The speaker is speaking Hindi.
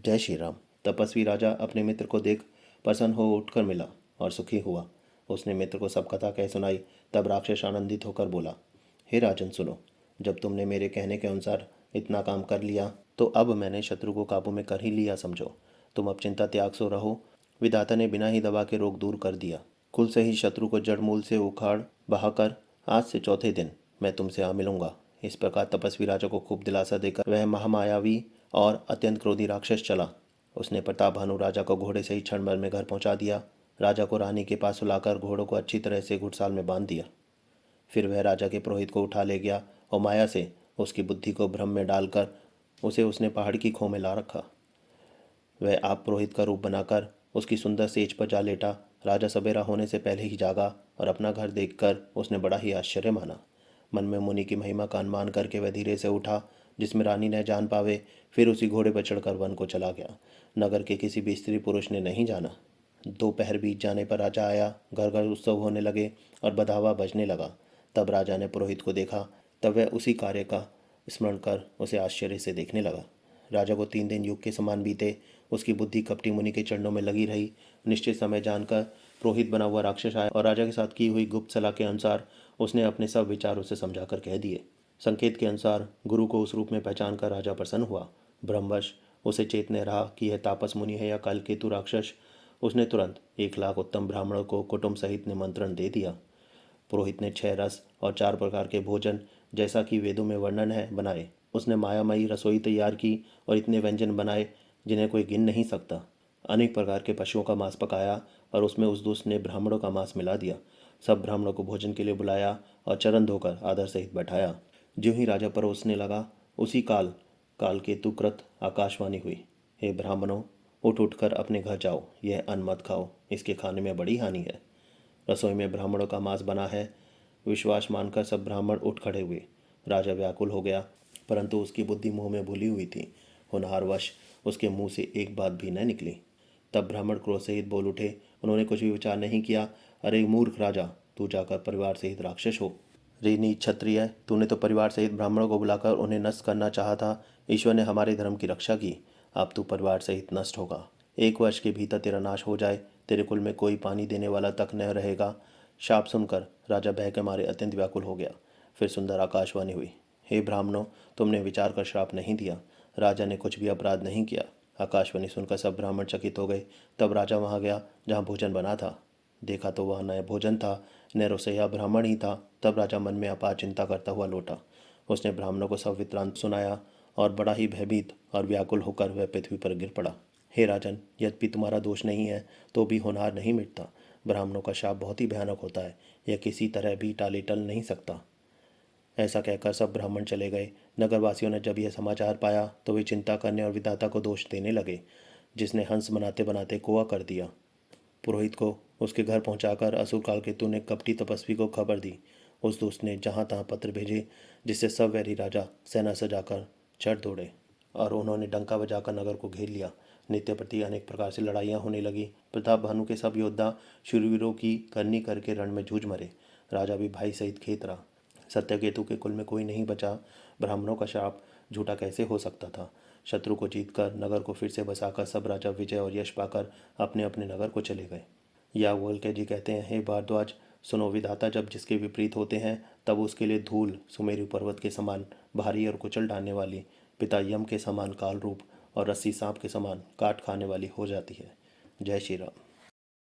जय श्री राम। तपस्वी राजा अपने मित्र को देख प्रसन्न हो उठकर मिला और सुखी हुआ। उसने मित्र को सब कथा कह सुनाई। तब राक्षस आनंदित होकर बोला, हे राजन सुनो, जब तुमने मेरे कहने के अनुसार इतना काम कर लिया तो अब मैंने शत्रु को काबू में कर ही लिया समझो। तुम अब चिंता त्याग सो रहो। विधाता ने बिना ही दबा के रोग दूर कर दिया। कुल से ही शत्रु को जड़ मूल से उखाड़ बहाकर आज से चौथे दिन मैं तुमसे आ मिलूंगा। इस प्रकार तपस्वी राजा को खूब दिलासा देकर वह महामायावी और अत्यंत क्रोधी राक्षस चला। उसने प्रताप भानु राजा को घोड़े से ही क्षण भर में घर पहुंचा दिया। राजा को रानी के पास सुलाकर घोड़ों को अच्छी तरह से घुड़साल में बांध दिया। फिर वह राजा के पुरोहित को उठा ले गया और माया से उसकी बुद्धि को भ्रम में डालकर उसे उसने पहाड़ की खो में ला रखा। वह आप पुरोहित का रूप बनाकर उसकी सुंदर सेज पर जा लेटा। राजा सवेरा होने से पहले ही जागा और अपना घर देखकर उसने बड़ा ही आश्चर्य माना। मन में मुनि की महिमा का अनुमान करके वह धीरे से उठा, जिसमें रानी न जान पावे। फिर उसी घोड़े पर चढ़कर वन को चला गया। नगर के किसी भी स्त्री पुरुष ने नहीं जाना। दोपहर बीत जाने पर राजा आया। घर घर उत्सव होने लगे और बधावा बजने लगा। तब राजा ने पुरोहित को देखा। तब वह उसी कार्य का स्मरण कर उसे आश्चर्य से देखने लगा। राजा को 3 दिन युग के समान बीते। उसकी बुद्धि कपटी मुनि के चरणों में लगी रही। निश्चित समय जानकर पुरोहित बना हुआ राक्षस आया और राजा के साथ की हुई गुप्त सलाह के अनुसार उसने अपने सब विचार उसे समझाकर कह दिए। संकेत के अनुसार गुरु को उस रूप में पहचान कर राजा प्रसन्न हुआ। ब्रह्मवश उसे चेतने रहा कि यह तापस मुनि है या कालकेतु राक्षस। उसने तुरंत 1 लाख उत्तम ब्राह्मणों को कुटुंब सहित निमंत्रण दे दिया। पुरोहित ने 6 रस और 4 प्रकार के भोजन, जैसा कि वेदों में वर्णन है, बनाए। उसने मायामयी रसोई तैयार की और इतने व्यंजन बनाए जिन्हें कोई गिन नहीं सकता। अनेक प्रकार के पशुओं का मांस पकाया और उसमें उस दुष्ट ने ब्राह्मणों का मांस मिला दिया। सब ब्राह्मणों को भोजन के लिए बुलाया और चरण धोकर आदर सहित बैठाया। ज्यों ही राजा परोसने लगा, उसी काल कालकेतुकृत आकाशवाणी हुई, हे ब्राह्मणों, उठ उठकर अपने घर जाओ। यह अन्न मत खाओ, इसके खाने में बड़ी हानि है। रसोई में ब्राह्मणों का मांस बना है। विश्वास मानकर सब ब्राह्मण उठ खड़े हुए। राजा व्याकुल हो गया, परंतु उसकी बुद्धि मुंह में भूली हुई थी। होनहारवश उसके मुंह से एक बात भी न निकली। तब ब्राह्मण क्रोध सहित बोल उठे। उन्होंने कुछ भी विचार नहीं किया। अरे मूर्ख राजा, तू जाकर परिवार सहित राक्षस हो। रे नीच क्षत्रिय, तूने तो परिवार सहित ब्राह्मणों को बुलाकर उन्हें नष्ट करना चाहा था। ईश्वर ने हमारे धर्म की रक्षा की। अब तू परिवार सहित नष्ट होगा। 1 वर्ष के भीतर तेरा नाश हो जाए। तेरे कुल में कोई पानी देने वाला तक न रहेगा। शाप सुनकर राजा भय के मारे अत्यंत व्याकुल हो गया। फिर सुंदर आकाशवाणी हुई, हे ब्राह्मणों, तुमने विचार कर श्राप नहीं दिया। राजा ने कुछ भी अपराध नहीं किया। आकाशवाणी सुनकर सब ब्राह्मण चकित हो गए। तब राजा वहां गया जहाँ भोजन बना था। देखा तो वह न भोजन था न रसोइया ब्राह्मण ही था। तब राजा मन में अपार चिंता करता हुआ लौटा। उसने ब्राह्मणों को सब वृत्तांत सुनाया और बड़ा ही भयभीत और व्याकुल होकर वह पृथ्वी पर गिर पड़ा। हे राजन, यद्यपि तुम्हारा दोष नहीं है तो भी होनहार नहीं मिटता। ब्राह्मणों का शाप बहुत ही भयानक होता है। यह किसी तरह भी टाले टल नहीं सकता। ऐसा कहकर सब ब्राह्मण चले गए। नगरवासियों ने जब यह समाचार पाया तो वे चिंता करने और विधाता को दोष देने लगे, जिसने हंस बनाते बनाते कुआं कर दिया। पुरोहित को उसके घर पहुंचाकर असुर कालकेतु ने कपटी तपस्वी को खबर दी। उस दुष्ट ने जहां तहां पत्र भेजे, जिससे सब वैरी राजा सेना सजाकर चढ़ दौड़े और उन्होंने डंका बजाकर नगर को घेर लिया। नित्य प्रति अनेक प्रकार से लड़ाइयाँ होने लगी। प्रताप भानु के सब योद्धा शूरवीरों की करनी करके रण में जूझ मरे। राजा भी भाई सहित खेत रहा। सत्यकेतु के कुल में कोई नहीं बचा। ब्राह्मणों का शाप झूठा कैसे हो सकता था। शत्रु को जीतकर नगर को फिर से बसाकर सब राजा विजय और यश पाकर अपने अपने नगर को चले गए। याज्ञवल्क्य जी कहते हैं, हे भारद्वाज, सुनो, विधाता जब जिसके विपरीत होते हैं तब उसके लिए धूल सुमेरु पर्वत के समान भारी और कुचल डालने वाली, पिता यम के समान काल रूप और रस्सी सांप के समान काट खाने वाली हो जाती है। जय श्री राम।